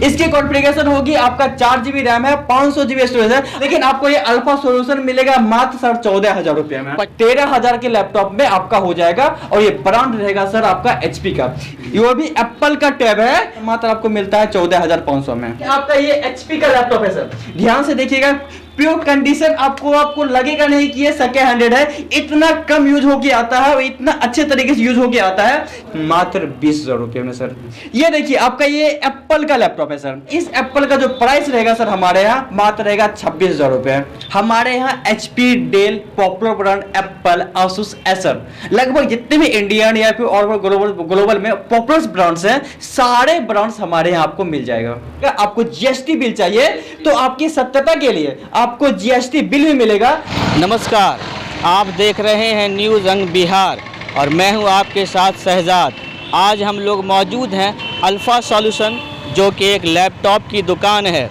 इसकी कॉन्फ़िगरेशन होगी आपका 4 GB रैम है, 500 GB स्टोरेज है, लेकिन आपको ये अल्फा सॉल्यूशन मिलेगा मात्र सर 14,000 रुपए में। 13,000 के लैपटॉप में आपका हो जाएगा और ये ब्रांड रहेगा सर आपका HP का, ये भी एप्पल का टैब है, मात्र आपको मिलता है 14,500 में। आपका ये HP का लैपटॉप है सर, ध्यान से देखिएगा, प्योर कंडीशन, आपको लगेगा नहीं कि ये सेकेंड हैंडेड है, इतना कम यूज होके आता है और इतना अच्छे तरीके से यूज होके आता है मात्र 20,000 रुपए में सर। ये देखिए आपका ये एप्पल का लैपटॉप है सर, इस एप्पल का जो प्राइस रहेगा सर हमारे यहाँ मात्र रहेगा 26,000 रुपए। हमारे यहाँ HP, Dell, popular brand, Apple, Asus, Acer, लगभग जितने भी इंडियन या फिर और ग्लोबल में पॉपुलर ब्रांड्स हैं, सारे ब्रांड्स हमारे यहाँ आपको मिल जाएगा। आपको GST बिल चाहिए तो आपकी सत्यता के लिए आपको GST बिल भी मिलेगा। नमस्कार, आप देख रहे हैं न्यूज़ अंग बिहार और मैं हूं आपके साथ शहजाद। आज हम लोग मौजूद हैं अल्फ़ा सॉल्यूशन, जो कि एक लैपटॉप की दुकान है।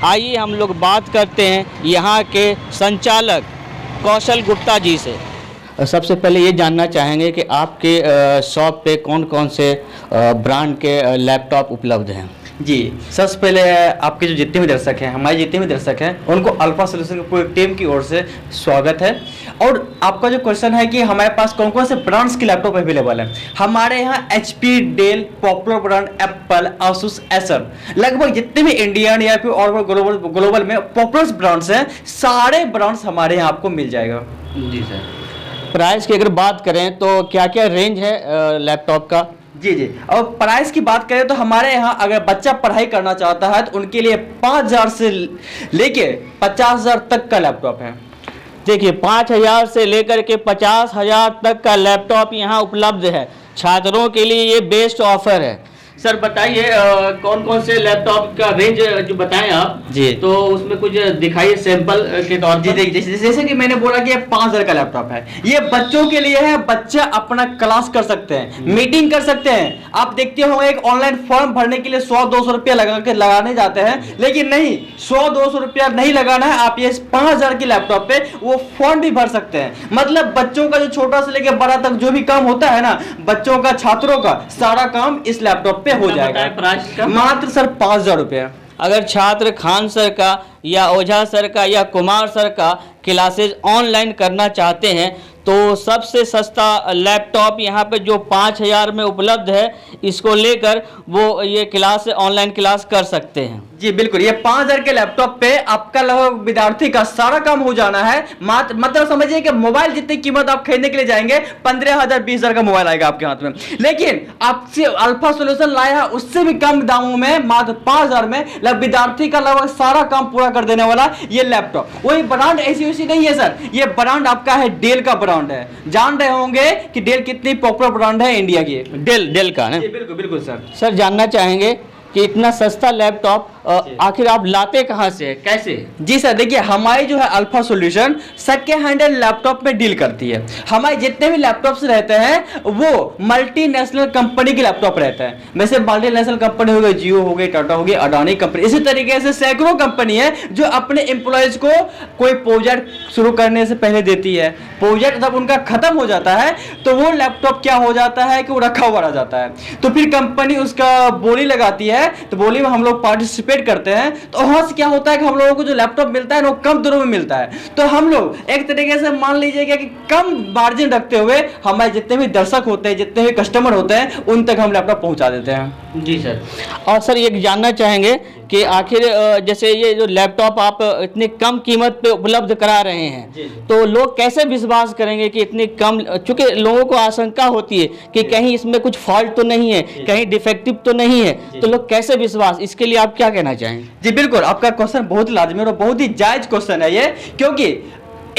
आइए हम लोग बात करते हैं यहाँ के संचालक कौशल गुप्ता जी से। सबसे पहले ये जानना चाहेंगे कि आपके शॉप पे कौन कौन से ब्रांड के लैपटॉप उपलब्ध हैं। जी, सबसे पहले आपके जो जितने भी दर्शक हैं, हमारे जितने भी दर्शक हैं, उनको अल्फा सॉल्यूशन की पूरी टीम की ओर से स्वागत है। और आपका जो क्वेश्चन है कि हमारे पास कौन कौन से ब्रांड्स के लैपटॉप अवेलेबल है, हमारे यहाँ HP, Dell, popular brand, Apple, Asus, Acer, लगभग जितने भी इंडियन या फिर और ग्लोबल में पॉपुलर ब्रांड्स हैं, सारे ब्रांड्स हमारे यहाँ आपको मिल जाएगा। जी सर, प्राइस की अगर बात करें तो क्या क्या रेंज है लैपटॉप का। जी, और प्राइस की बात करें तो हमारे यहाँ अगर बच्चा पढ़ाई करना चाहता है तो उनके लिए 5,000 से लेके 50,000 तक का लैपटॉप है। देखिए 5,000 से लेकर के 50,000 तक का लैपटॉप यहाँ उपलब्ध है। छात्रों के लिए ये बेस्ट ऑफर है। सर बताइए कौन कौन से लैपटॉप का रेंज जो बताएं आप जी, तो उसमें कुछ दिखाइए सैंपल के तौर पर। जी, जैसे कि मैंने बोला कि ये 5,000 का लैपटॉप है, ये बच्चों के लिए है। बच्चा अपना क्लास कर सकते हैं, मीटिंग कर सकते हैं। आप देखते हो एक ऑनलाइन फॉर्म भरने के लिए 100-200 रुपया लगाने जाते हैं, लेकिन नहीं, 100-200 रुपया नहीं लगाना है। आप ये 5,000 के लैपटॉप पे वो फॉर्म भी भर सकते हैं। मतलब बच्चों का जो छोटा से लेकर बड़ा तक जो भी काम होता है ना, बच्चों का, छात्रों का, सारा काम इस लैपटॉप पे हो जाएगा। मात्र सर 5,000 रुपया। अगर छात्र खान सर का या ओझा सर का या कुमार सर का क्लासेज ऑनलाइन करना चाहते हैं तो सबसे सस्ता लैपटॉप यहाँ पे जो 5,000 में उपलब्ध है, इसको लेकर वो ये क्लास ऑनलाइन क्लास कर सकते हैं। जी बिल्कुल, ये 5,000 के लैपटॉप पे आपका लगभग विद्यार्थी का सारा काम हो जाना है। मतलब समझिए कि मोबाइल जितनी कीमत आप खरीदने के लिए जाएंगे 15,000 20,000 का मोबाइल आएगा आपके हाथ में, लेकिन आपसे अल्फा सॉल्यूशन लाया है उससे भी कम दामों में, मात्र 5,000 में विद्यार्थी का लगभग सारा काम पूरा कर देने वाला ये लैपटॉप। वही ब्रांड ऐसी नहीं है सर, ये ब्रांड आपका है डेल का ब्रांड है। जान रहे होंगे कि डेल कितनी पॉपुलर ब्रांड है इंडिया की। डेल का ना? बिल्कुल सर। जानना चाहेंगे कि इतना सस्ता लैपटॉप आखिर आप लाते कहां से, कैसे? जी सर, देखिए हमारी जो है alpha solution second hand laptop में डील करती है। हमारे जितने भी लैपटॉप्स रहते हैं वो मल्टीनेशनल कंपनी के लैपटॉप रहते हैं। वैसे मल्टीनेशनल कंपनी हो गई, जियो हो गई, टाटा हो गई, अडानी कंपनी, इसी तरीके से सैकड़ों कंपनी है जो अपने एम्प्लॉयज को कोई प्रोजेक्ट शुरू करने से पहले देती है। प्रोजेक्ट जब उनका खत्म हो जाता है तो वो लैपटॉप क्या हो जाता है कि वो रखा हुआ रह जाता है, तो फिर कंपनी उसका बोली लगाती है, तो बोली में हम लोग पार्टिसिपेट करते हैं। तो वहां से क्या होता है कि हम लोगों को जो लैपटॉप मिलता है वो कम दरों में मिलता है। तो हम लोग एक तरीके से मान लीजिएगा कि कम मार्जिन रखते हुए हमारे जितने भी दर्शक होते हैं, जितने भी कस्टमर होते हैं, उन तक हम लैपटॉप पहुंचा देते हैं। जी सर। और सर ये जानना चाहेंगे कि आखिर जैसे ये जो लैपटॉप आप इतनी कम कीमत पे उपलब्ध करा रहे हैं, तो लोग कैसे विश्वास करेंगे कि इतनी कम, चूंकि लोगों को आशंका होती है कि कहीं इसमें कुछ फॉल्ट तो नहीं है, कहीं डिफेक्टिव तो नहीं है, तो लोग कैसे विश्वास, इसके लिए आप क्या कहना चाहेंगे? जी बिल्कुल, आपका क्वेश्चन बहुत लाजमी और बहुत ही जायज क्वेश्चन है ये, क्योंकि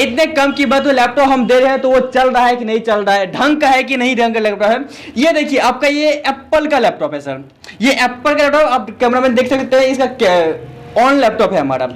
इतने कम कीमत में लैपटॉप हम दे रहे हैं तो वो चल रहा है कि नहीं चल रहा है, ढंग का है कि नहीं ढंग का लैपटॉप है। ये देखिए आपका ये एप्पल का लैपटॉप है सर, ये एप्पल का लैपटॉप आप कैमरा में देख सकते हैं, इसका ऑन लैपटॉप है हमारा।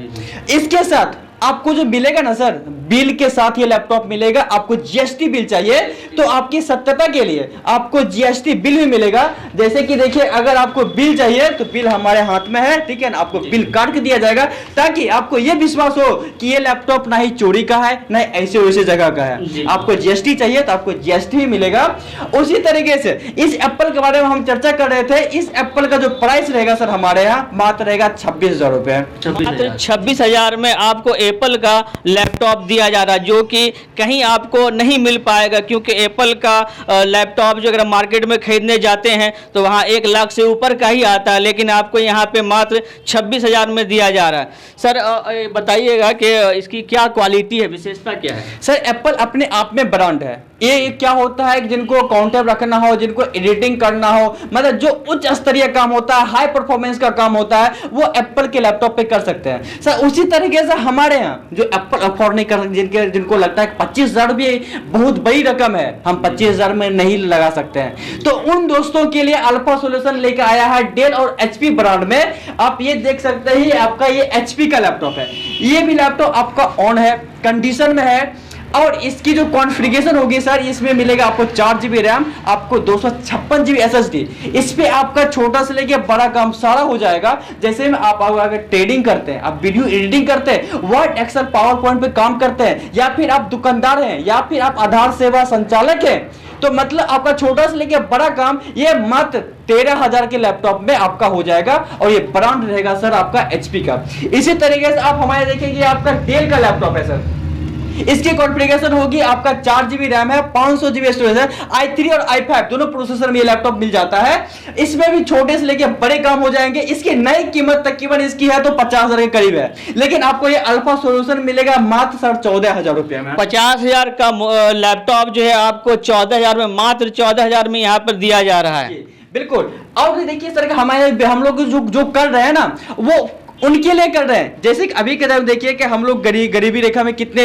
इसके साथ आपको जो मिलेगा ना सर, बिल के साथ ये लैपटॉप मिलेगा। आपको जीएसटी बिल चाहिए तो आपकी सत्यता के लिए आपको जीएसटी बिल भी मिलेगा। जैसे कि देखिए, अगर आपको बिल चाहिए तो बिल हमारे हाथ में है, ठीक है ना, आपको बिल काट के दिया जाएगा ताकि आपको ये विश्वास हो कि ये लैपटॉप ना ही चोरी का है ना ऐसे वैसे जगह का है। आपको जीएसटी चाहिए तो आपको जीएसटी भी मिलेगा। उसी तरीके से इस एप्पल के बारे में हम चर्चा कर रहे थे। इस एप्पल का जो प्राइस रहेगा सर हमारे यहाँ मात्र रहेगा 26,000 रुपए। 26,000 में आपको एप्पल का लैपटॉप दिया जा रहा है, जो कि कहीं आपको नहीं मिल पाएगा, क्योंकि एप्पल का लैपटॉप जो अगर मार्केट में खरीदने जाते हैं तो वहाँ 1 लाख से ऊपर का ही आता है, लेकिन आपको यहाँ पे मात्र 26,000 में दिया जा रहा है। सर बताइएगा कि इसकी क्या क्वालिटी है, विशेषता क्या है? सर एप्पल अपने आप में ब्रांड है। ये क्या होता है कि जिनको काउंटर रखना हो, जिनको एडिटिंग करना हो, मतलब जो उच्च स्तरीय काम होता है, हाई परफॉर्मेंस का काम होता है, वो एप्पल के लैपटॉप पे कर सकते हैं। सर उसी तरीके से हमारे यहाँ जो एप्पल अफोर्ड नहीं कर, जिनको लगता है 25,000 भी बहुत बड़ी रकम है, हम 25,000 में नहीं लगा सकते हैं, तो उन दोस्तों के लिए अल्फा सॉल्यूशन लेकर आया है डेल और एचपी ब्रांड में। आप ये देख सकते हैं, आपका ये एचपी का लैपटॉप है। ये भी लैपटॉप आपका ऑन है, कंडीशन में है, और इसकी जो कॉन्फ़िगरेशन होगी सर, इसमें मिलेगा आपको 4 GB रैम, आपको 256 GB SSD। इस पे आपका छोटा से लेके बड़ा काम सारा हो जाएगा। जैसे में आप अगर ट्रेडिंग करते हैं, आप वीडियो एडिटिंग करते हैं, वर्ड, एक्सेल, पावर पॉइंट पे काम करते हैं, या फिर आप दुकानदार हैं, या फिर आप आधार सेवा संचालक हैं, तो मतलब आपका छोटा से लेके बड़ा काम ये मात्र 13,000 के लैपटॉप में आपका हो जाएगा। और ये ब्रांड रहेगा सर आपका एचपी का। इसी तरीके से आप हमारे देखेंगे, आपका डेल का लैपटॉप है सर। इसकी कॉन्फ़िगरेशन होगी, आपका 4 GB रैम है, 500 GB स्टोरेज है, i3 और i5 दोनों प्रोसेसर में ये लैपटॉप मिल जाता है। इसमें भी छोटे से लेके बड़े काम हो जाएंगे। इसकी नई कीमत तकरीबन इसकी है तो 50,000 के करीब है, लेकिन आपको ये अल्फा सॉल्यूशन मिलेगा मात्र सर 14,000 रुपए में। 50,000 का लैपटॉप जो है आपको 14,000 में, मात्र 14,000 में यहाँ पर दिया जा रहा है। बिल्कुल। और देखिए सर, हमारे हम लोग जो कर रहे हैं ना, वो उनके लिए कर रहे हैं। जैसे कि अभी के टाइम देखिए कि हम लोग गरीबी रेखा में कितने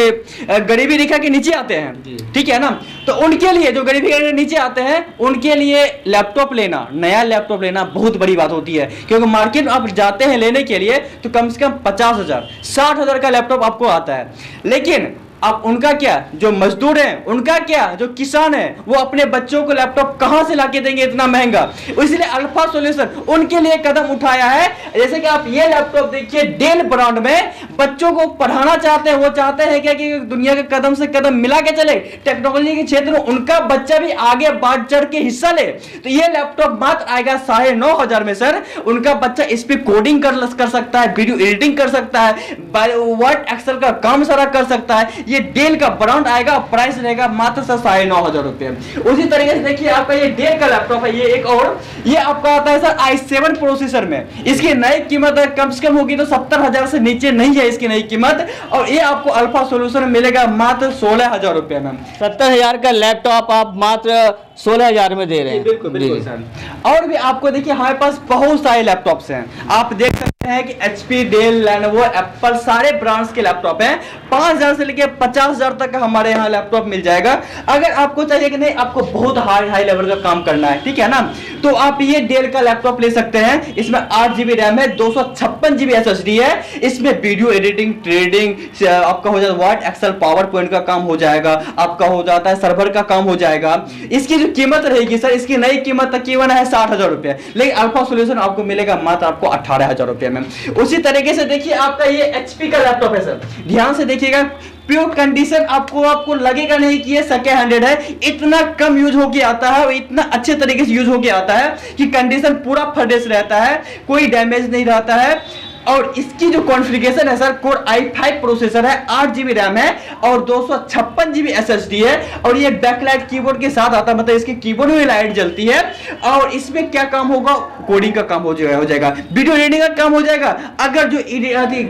गरीबी रेखा के नीचे आते हैं, ठीक है ना, तो उनके लिए जो गरीबी रेखा के नीचे आते हैं उनके लिए लैपटॉप लेना, नया लैपटॉप लेना बहुत बड़ी बात होती है। क्योंकि मार्केट में आप जाते हैं लेने के लिए तो कम से कम 50,000 60,000 का लैपटॉप आपको आता है, लेकिन अब उनका क्या, जो मजदूर हैं उनका क्या, जो किसान है वो अपने बच्चों को लैपटॉप कहां से लाके देंगे इतना महंगा। इसलिए अल्फा सॉल्यूशन उनके लिए कदम उठाया है। जैसे कि आप ये लैपटॉप देखिए, डेल ब्रांड में बच्चों को पढ़ाना चाहते हैं, वो चाहते हैं क्या कि दुनिया के कदम से कदम मिला के चले, टेक्नोलॉजी के क्षेत्र में उनका बच्चा भी आगे बढ़ चढ़ के हिस्सा ले, तो ये लैपटॉप मात्र आएगा 9,500 में सर। उनका बच्चा इस पे कोडिंग कर सकता है, वीडियो एडिटिंग कर सकता है, वर्ड एक्सेल का काम सारा कर सकता है। ये डेल का ब्रांड आएगा, प्राइस रहेगा मात्र 9,500 रुपए। उसी तरीके से देखिए, आपका ये डेल का लैपटॉप है, ये एक और, ये आपका आता है सर i7 प्रोसेसर में। इसकी नई कीमत कम से कम होगी तो 70,000 से नीचे नहीं है इसकी नई कीमत, और ये आपको अल्फा सॉल्यूशन में मिलेगा मात्र 16,000 रुपए में। 70,000 का लैपटॉप आप मात्र 16,000 में दे रहे हैं। बिल्कुल बिल्कुल सर। और भी आपको देखिए हमारे पास बहुत सारे लैपटॉप्स हैं, आप देख सकते हैं कि एचपी, डेल, लेनोवो, एप्पल सारे ब्रांड्स के लैपटॉप हैं। 5,000 से लेकर 50,000 तक का हमारे यहाँ लैपटॉप मिल जाएगा। अगर आपको चाहिए कि नहीं आपको बहुत हाई लेवल का काम करना है, ठीक है ना, तो आप ये डेल का लैपटॉप ले सकते हैं। इसमें 8 GB रैम है, 256 GB SSD है। इसमें वीडियो एडिटिंग, ट्रेडिंग आपका हो जाता है, वर्ड, एक्सेल, पावर पॉइंट का काम हो जाएगा, आपका हो जाता है सर्वर का काम हो जाएगा। इसकी कीमत रहेगी सर, इसकी नई कीमत तकरीबन है 60,000 रुपए, लेकिन अल्फा सॉल्यूशन आपको मिलेगा मात्र आपको 18,000 रुपए में। उसी तरीके से देखिए, आपका ये एचपी का लैपटॉप है सर, ध्यान से देखिएगा, प्योर कंडीशन, आपको लगेगा नहीं कि ये सेकेंड हैंडेड है। इतना कम यूज होके आता है, इतना अच्छे तरीके से यूज होके आता है कि कंडीशन पूरा फ्रेश रहता है, कोई डैमेज नहीं रहता है। और इसकी जो कॉन्फ़िगरेशन है सर, कोर i5 प्रोसेसर है, 8 GB रैम है और 256 GB SSD है। और ये बैकलाइट कीबोर्ड के साथ आता है, मतलब इसके कीबोर्ड में लाइट जलती है। और इसमें क्या काम होगा, कोडिंग का काम हो जाएगा, वीडियो एडिटिंग का काम हो जाएगा। अगर जो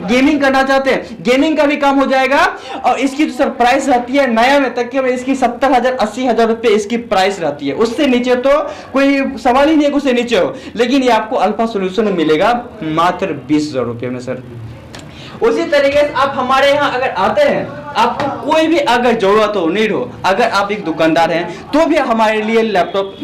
गेमिंग करना चाहते हैं, गेमिंग का भी काम हो जाएगा। और इसकी जो सर प्राइस रहती है नया में तक के इसकी 70,000 80,000 रुपए इसकी प्राइस रहती है। उससे नीचे तो कोई सवाल ही नहीं है, उससे नीचे हो। लेकिन ये आपको अल्फा सॉल्यूशन में मिलेगा मात्र 20,000 रुपए में सर। उसी तरीके से आप हमारे यहाँ अगर आते हैं, आपको कोई भी अगर जरूरत हो, नीड हो, अगर आप एक दुकानदार हैं तो भी हमारे लिए लैपटॉप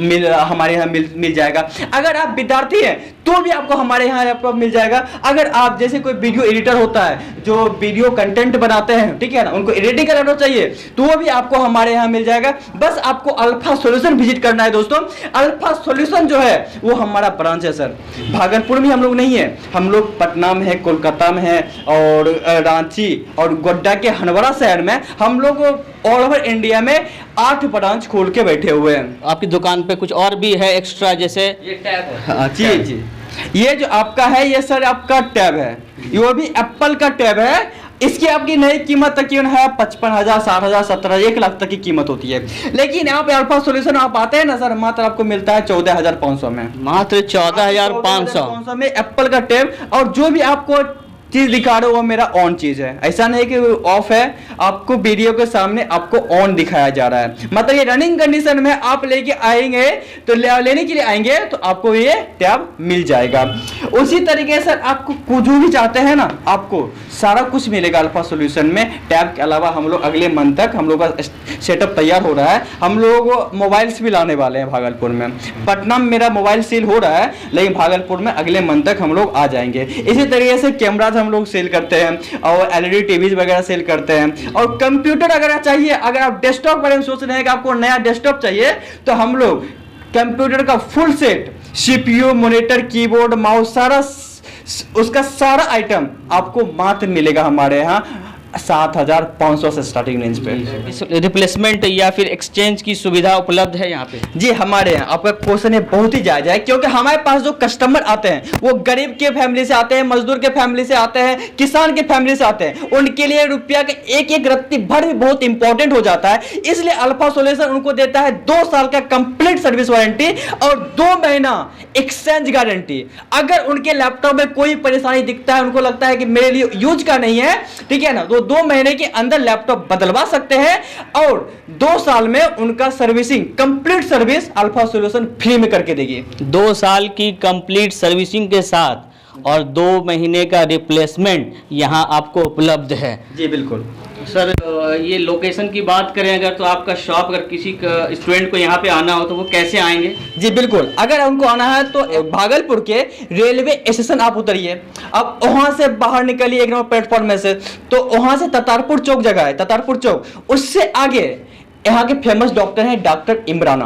हमारे यहाँ मिल जाएगा। अगर आप विद्यार्थी हैं तो भी आपको हमारे यहाँ लैपटॉप मिल जाएगा। अगर आप जैसे कोई वीडियो एडिटर होता है जो वीडियो कंटेंट बनाते हैं, ठीक है ना, उनको एडिटिंग का लैपटॉप चाहिए तो वो भी आपको हमारे यहाँ मिल जाएगा। बस आपको अल्फा सॉल्यूशन विजिट करना है दोस्तों। अल्फा सॉल्यूशन जो है वो हमारा ब्रांच है सर, भागलपुर में हम लोग नहीं है, हम लोग पटना में है, कोलकाता में है और रांची और गोड्डा के हनवरा शहर में हम लोग ऑल ओवर इंडिया में 8 ब्रांच खोल के बैठे हुए हैं। आपकी दुकान पे कुछ और भी है एक्स्ट्रा, जैसे ये टैब है। जी जी, ये जो आपका है ये सर आपका टैब है, ये भी एप्पल का टैब है। इसकी आपकी नई कीमत तकरीबन है 55,000, 60,000, 17,000, 1 लाख तक की कीमत होती है। लेकिन यहाँ पे अल्फा सॉल्यूशन आप आते हैं ना सर, मात्र आपको मिलता है 14,500 में, मात्र 14,500 में एप्पल का टैब। और जो भी आपको चीज दिखा रहे हो वो मेरा ऑन चीज है, ऐसा नहीं कि ऑफ है। आपको वीडियो के सामने आपको ऑन दिखाया जा रहा है, मतलब ये रनिंग कंडीशन में आप लेके आएंगे तो लेने के लिए आएंगे तो आपको ये टैब मिल जाएगा। उसी तरीके से आपको कुछ भी चाहते हैं ना, आपको सारा कुछ मिलेगा अल्फा सॉल्यूशन में। टैब के अलावा हम लोग अगले मंथ तक हम लोग का सेटअप तैयार हो रहा है। हम लोग मोबाइल्स भी लाने वाले हैं भागलपुर में। पटना में मेरा मोबाइल सेल हो रहा है, लेकिन भागलपुर में अगले मंथ तक हम लोग आ जाएंगे। इसी तरीके से कैमरा हम लोग सेल करते हैं और एलईडी टीवीज वगैरह सेल करते हैं। और कंप्यूटर अगर चाहिए, अगर आप डेस्कटॉप बारे में सोच रहे हैं कि आपको नया डेस्कटॉप चाहिए तो हम लोग कंप्यूटर का full set, CPU, monitor, keyboard, mouse, सारा उसका सारा आइटम आपको मात्र मिलेगा हमारे यहाँ 7,500 से स्टार्टिंग रेंज पे। रिप्लेसमेंट या फिर एक्सचेंज की सुविधा उपलब्ध है यहाँ पे? जी हमारे यहाँ, आपका क्वेश्चन है बहुत ही जायज है, क्योंकि हमारे पास जो कस्टमर आते हैं वो गरीब के फैमिली से आते हैं, मजदूर के फैमिली से आते हैं, किसान के फैमिली से आते हैं। उनके लिए रुपया का एक एक रत्ती भर भी बहुत इंपॉर्टेंट हो जाता है। इसलिए अल्फा सॉल्यूशन उनको देता है 2 साल का कंप्लीट सर्विस वारंटी और 2 महीना एक्सचेंज गारंटी। अगर उनके लैपटॉप में कोई परेशानी दिखता है, उनको लगता है कि मेरे लिए यूज का नहीं है, ठीक है ना, तो 2 महीने के अंदर लैपटॉप बदलवा सकते हैं और 2 साल में उनका servicing, complete service alpha solution free में करके देगी। 2 साल की कंप्लीट सर्विसिंग के साथ और 2 महीने का रिप्लेसमेंट यहाँ आपको उपलब्ध है। जी बिल्कुल सर, ये लोकेशन की बात करें अगर, तो आपका शॉप अगर किसी स्टूडेंट को यहाँ पे आना हो तो वो कैसे आएंगे? जी बिल्कुल, अगर उनको आना है तो भागलपुर के रेलवे स्टेशन आप उतरिए, अब वहां से बाहर निकलिए 1 नंबर प्लेटफॉर्म में से, तो वहां से ततारपुर चौक जगह है, ततारपुर चौक, उससे आगे यहाँ के फेमस डॉक्टर हैं डॉक्टर इमराना।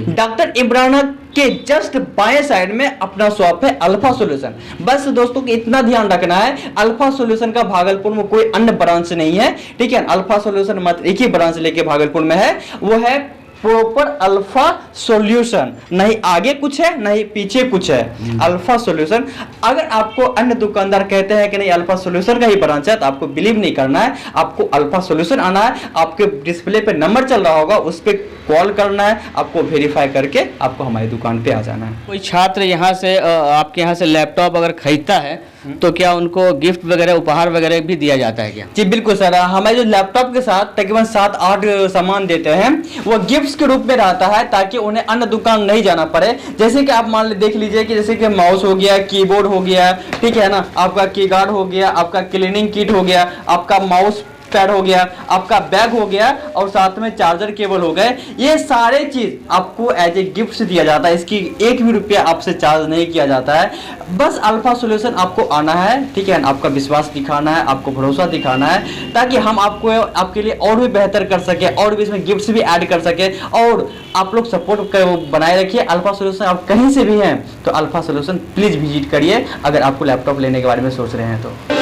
डॉक्टर इमराना के जस्ट बाएं साइड में अपना शॉप है अल्फा सॉल्यूशन। बस दोस्तों को इतना ध्यान रखना है, अल्फा सॉल्यूशन का भागलपुर में कोई अन्य ब्रांच नहीं है, ठीक है। अल्फा सॉल्यूशन मात्र एक ही ब्रांच लेके भागलपुर में है, वो है प्रॉपर अल्फा सॉल्यूशन, नहीं आगे कुछ है नहीं पीछे कुछ है, अल्फा सॉल्यूशन। अगर आपको अन्य दुकानदार कहते हैं कि नहीं अल्फा सॉल्यूशन का ही ब्रांच है तो आपको बिलीव नहीं करना है, आपको अल्फा सॉल्यूशन आना है। आपके डिस्प्ले पे नंबर चल रहा होगा, उस पर कॉल करना है, आपको वेरीफाई करके आपको हमारी दुकान पे आ जाना है। कोई छात्र यहाँ से आपके यहाँ से लैपटॉप अगर खरीदता है तो क्या उनको गिफ्ट वगैरह, उपहार वगैरह भी दिया जाता है क्या? जी बिल्कुल सर, हमारे जो लैपटॉप के साथ तकरीबन 7-8 सामान देते हैं वो गिफ्ट्स के रूप में रहता है, ताकि उन्हें अन्य दुकान नहीं जाना पड़े। जैसे कि आप मान देख लीजिए कि जैसे कि माउस हो गया, कीबोर्ड हो गया, ठीक है ना, आपका की गार्ड हो गया, आपका क्लीनिंग किट हो गया, आपका माउस पैड हो गया, आपका बैग हो गया और साथ में चार्जर केबल हो गए, ये सारे चीज आपको एज ए गिफ्ट दिया जाता है। इसकी 1 भी रुपया आपसे चार्ज नहीं किया जाता है। बस अल्फा सॉल्यूशन आपको आना है, ठीक है, आपका विश्वास दिखाना है, आपको भरोसा दिखाना है, ताकि हम आपको आपके लिए और भी बेहतर कर सके और भी इसमें गिफ्ट्स भी ऐड कर सके और आप लोग सपोर्ट बनाए रखिए। अल्फा सॉल्यूशन आप कहीं से भी हैं तो अल्फा सॉल्यूशन प्लीज विजिट करिए अगर आपको लैपटॉप लेने के बारे में सोच रहे हैं तो।